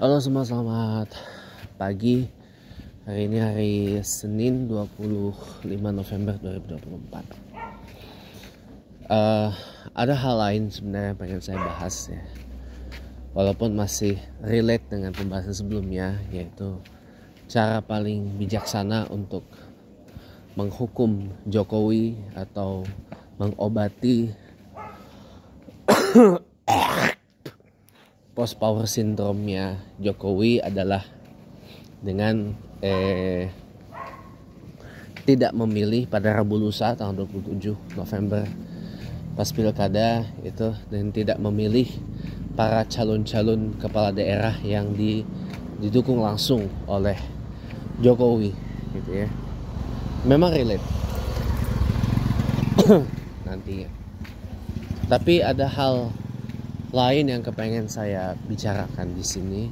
Halo semua, selamat pagi. Hari ini hari Senin 25 November 2024. Ada hal lain sebenarnya yang pengen saya bahas ya. Walaupun masih relate dengan pembahasan sebelumnya, yaitu cara paling bijaksana untuk menghukum Jokowi atau mengobati post power syndrome-nya Jokowi adalah dengan tidak memilih pada Rabu lusa tanggal 27 November pas pilkada itu, dan tidak memilih para calon-calon kepala daerah yang didukung langsung oleh Jokowi gitu ya. Memang relate nantinya. Tapi ada hal lain yang kepengen saya bicarakan di sini,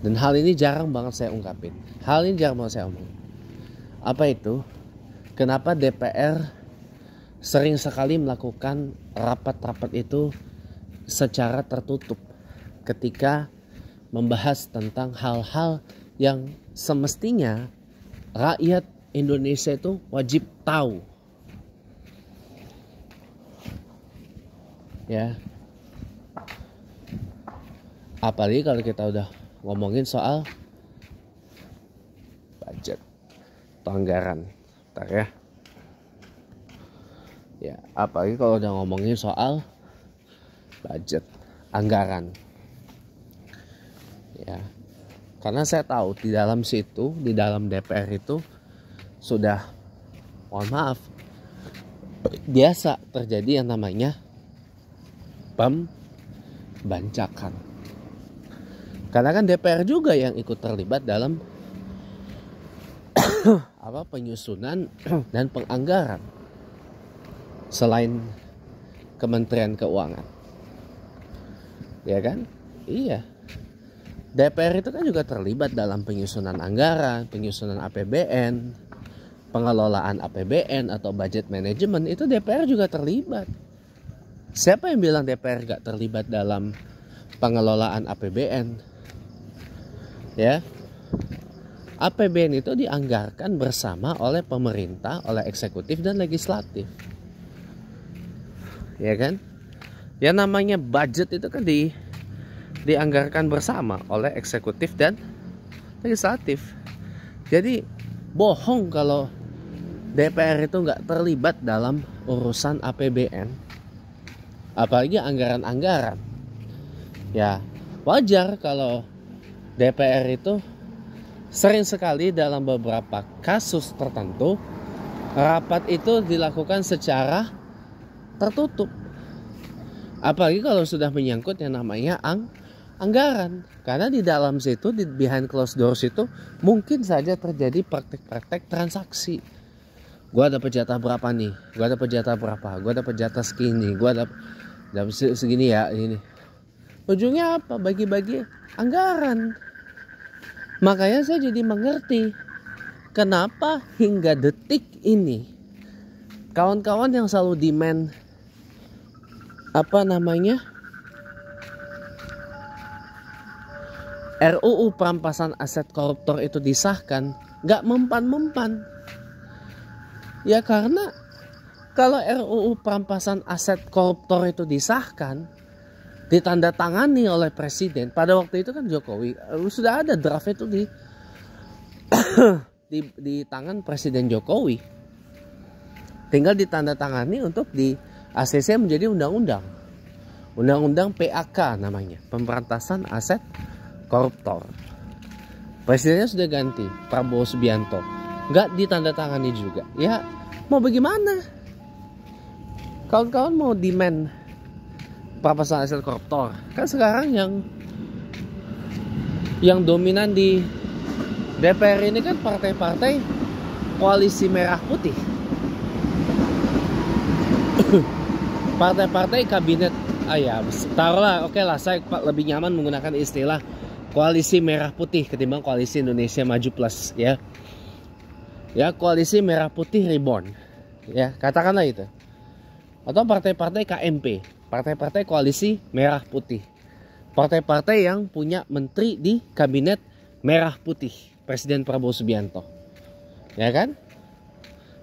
dan hal ini jarang banget saya ungkapin. Apa itu? Kenapa DPR sering sekali melakukan rapat-rapat itu secara tertutup ketika membahas tentang hal-hal yang semestinya rakyat Indonesia itu wajib tahu. Ya. Apalagi kalau kita udah ngomongin soal budget atau anggaran. Bentar ya. Ya, apalagi kalau udah ngomongin soal budget, anggaran. Ya. Karena saya tahu di dalam situ, di dalam DPR itu sudah, mohon maaf, biasa terjadi yang namanya pembancakan. Karena kan DPR juga yang ikut terlibat dalam penyusunan dan penganggaran selain Kementerian Keuangan. Ya kan? Iya. DPR itu kan juga terlibat dalam penyusunan anggaran, penyusunan APBN, pengelolaan APBN atau budget management, itu DPR juga terlibat. Siapa yang bilang DPR gak terlibat dalam pengelolaan APBN? Ya, APBN itu dianggarkan bersama oleh pemerintah, oleh eksekutif dan legislatif. Ya kan? Yang namanya budget itu kan dianggarkan bersama oleh eksekutif dan legislatif. Jadi bohong kalau DPR itu nggak terlibat dalam urusan APBN, apalagi anggaran-anggaran. Ya wajar kalau DPR itu sering sekali dalam beberapa kasus tertentu rapat itu dilakukan secara tertutup, apalagi kalau sudah menyangkut yang namanya anggaran. Karena di dalam situ, di behind closed doors itu mungkin saja terjadi praktek-praktek transaksi. Gua dapat jatah berapa nih? Gua dapat jatah berapa? Gua dapat jatah segini. Gua dapat segini ya ini. Ujungnya apa? Bagi-bagi anggaran. Makanya saya jadi mengerti kenapa hingga detik ini kawan-kawan yang selalu demand RUU perampasan aset koruptor itu disahkan, gak mempan-mempan. Ya karena kalau RUU perampasan aset koruptor itu disahkan, ditandatangani oleh presiden, pada waktu itu kan Jokowi, sudah ada draft itu di tangan Presiden Jokowi. Tinggal ditandatangani untuk di ACC menjadi undang-undang PAK namanya, pemberantasan aset koruptor. Presidennya sudah ganti, Prabowo Subianto, nggak ditandatangani juga. Ya mau bagaimana? Kawan-kawan mau demand perampasan aset koruptor, kan sekarang yang dominan di DPR ini kan partai-partai koalisi merah putih. Partai-partai kabinet, taruhlah, oke lah, saya lebih nyaman menggunakan istilah koalisi merah putih ketimbang koalisi Indonesia Maju Plus, ya. Ya, koalisi merah putih reborn, ya, katakanlah itu. Atau partai-partai KMP, partai-partai koalisi merah putih. partai-partai yang punya menteri di kabinet merah putih Presiden Prabowo Subianto, ya kan?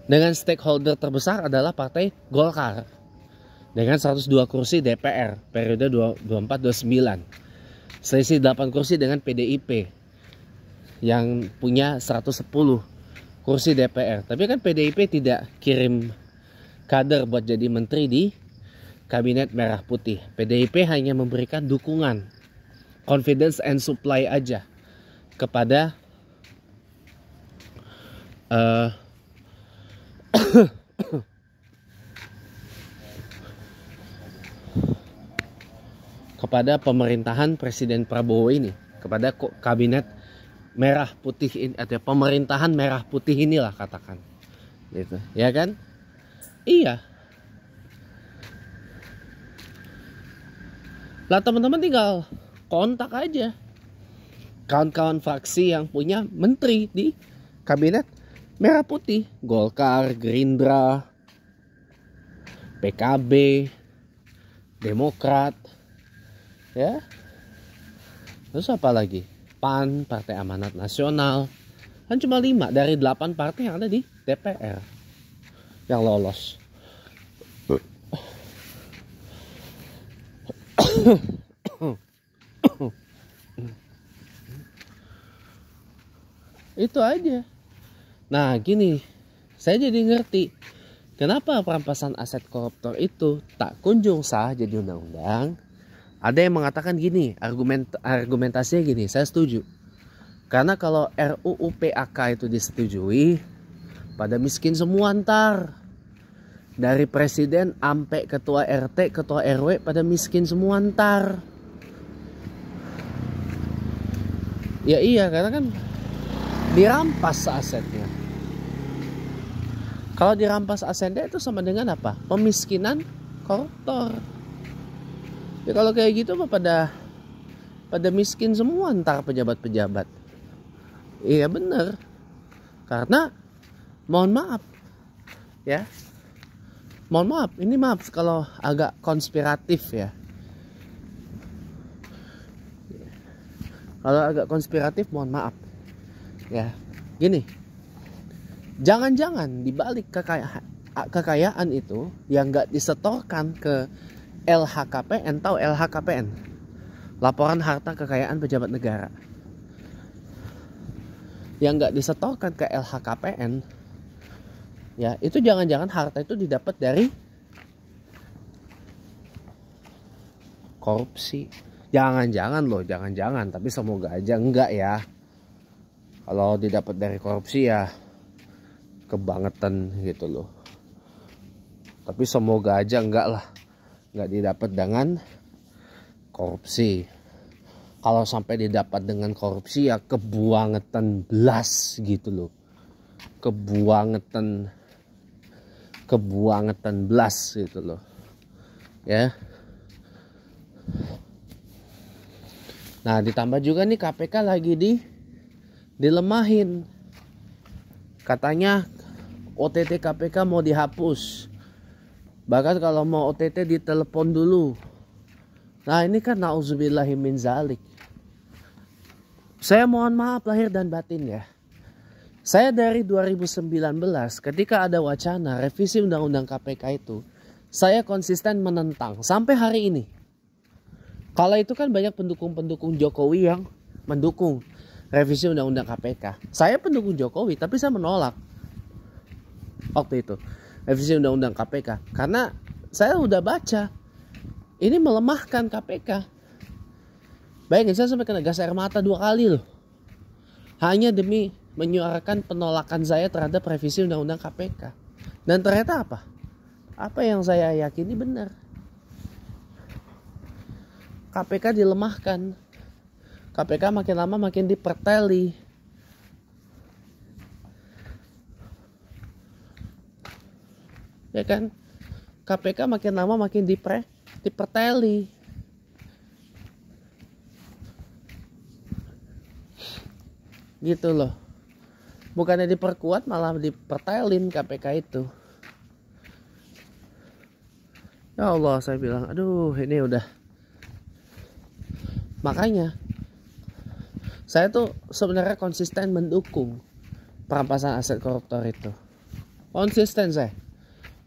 Dengan stakeholder terbesar adalah Partai Golkar dengan 102 kursi DPR periode 24-29, selisih 8 kursi dengan PDIP yang punya 110 kursi DPR. Tapi kan PDIP tidak kirim kader buat jadi menteri di kabinet merah putih. PDIP hanya memberikan dukungan, confidence and supply aja kepada kepada pemerintahan Presiden Prabowo ini, kepada kabinet merah putih ini, atau pemerintahan merah putih inilah katakan, gitu, ya kan? Iya. Lah teman-teman tinggal kontak aja kawan-kawan fraksi yang punya menteri di kabinet merah putih, Golkar, Gerindra, PKB, Demokrat, ya. Terus apa lagi? PAN, Partai Amanat Nasional. Kan cuma 5 dari 8 partai yang ada di DPR yang lolos. Itu aja. Nah gini, saya jadi ngerti kenapa perampasan aset koruptor itu tak kunjung sah jadi undang-undang. Ada yang mengatakan gini, argumentasinya gini, saya setuju. Karena kalau RUU PAK itu disetujui, pada miskin semua ntar. Dari presiden sampai ketua RT, ketua RW pada miskin semua ntar. Ya iya, karena kan dirampas asetnya. Kalau dirampas asetnya itu sama dengan apa? Pemiskinan koruptor. Ya kalau kayak gitu mah pada miskin semua ntar pejabat-pejabat. Iya bener. Karena mohon maaf ya. Mohon maaf, ini maaf kalau agak konspiratif ya. Kalau agak konspiratif mohon maaf. Ya, gini. Jangan-jangan dibalik kekayaan itu yang nggak disetorkan ke LHKPN, tahu LHKPN? Laporan harta kekayaan pejabat negara. Yang nggak disetorkan ke LHKPN, ya itu jangan-jangan harta itu didapat dari korupsi. Jangan-jangan loh, jangan-jangan. Tapi semoga aja enggak ya. Kalau didapat dari korupsi ya kebangetan gitu loh. Tapi semoga aja enggak lah. Enggak didapat dengan korupsi. Kalau sampai didapat dengan korupsi ya kebuangetan belas gitu loh. Kebuangetan belas gitu loh. Ya. Nah, ditambah juga nih KPK lagi dilemahin. Katanya OTT KPK mau dihapus. Bahkan kalau mau OTT ditelepon dulu. Nah, ini kan nauzubillahi min zalik. Saya mohon maaf lahir dan batin ya. Saya dari 2019 ketika ada wacana revisi undang-undang KPK itu, saya konsisten menentang sampai hari ini. Kala itu kan banyak pendukung-pendukung Jokowi yang mendukung revisi undang-undang KPK. Saya pendukung Jokowi tapi saya menolak waktu itu revisi undang-undang KPK karena saya udah baca ini melemahkan KPK. Bayangin saya sampai kena gas air mata 2 kali loh. Hanya demi menyuarakan penolakan saya terhadap revisi undang-undang KPK. Dan ternyata apa? Apa yang saya yakini benar. KPK dilemahkan. KPK makin lama makin diperteli. Ya kan? KPK makin lama makin diperteli. Gitu loh. Bukannya diperkuat malah dipertelin KPK itu. Ya Allah, saya bilang aduh ini udah Makanya saya tuh sebenarnya konsisten mendukung perampasan aset koruptor itu. Konsisten saya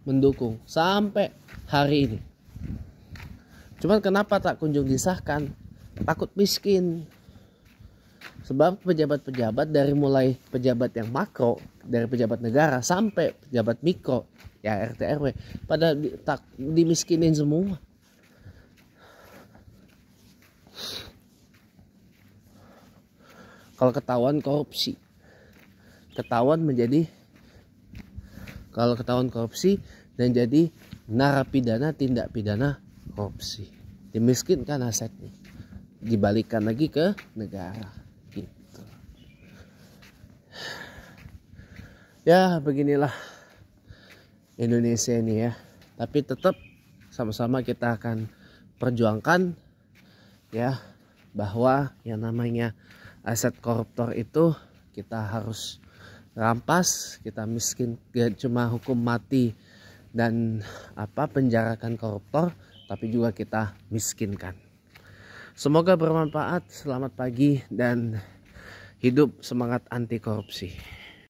mendukung sampai hari ini. Cuman kenapa tak kunjung disahkan? Takut miskin. Sebab pejabat-pejabat dari mulai pejabat yang makro, dari pejabat negara sampai pejabat mikro, ya RT RW, pada dimiskinin semua. Kalau ketahuan korupsi, kalau ketahuan korupsi dan jadi narapidana tindak pidana korupsi, dimiskinkan asetnya, dibalikan lagi ke negara. Gitu. Ya beginilah Indonesia ini ya. Tapi tetap sama-sama kita akan perjuangkan ya, bahwa yang namanya aset koruptor itu kita harus rampas, kita miskin, gak cuma hukum mati dan penjarakan koruptor, tapi juga kita miskinkan. Semoga bermanfaat. Selamat pagi dan hidup semangat anti korupsi.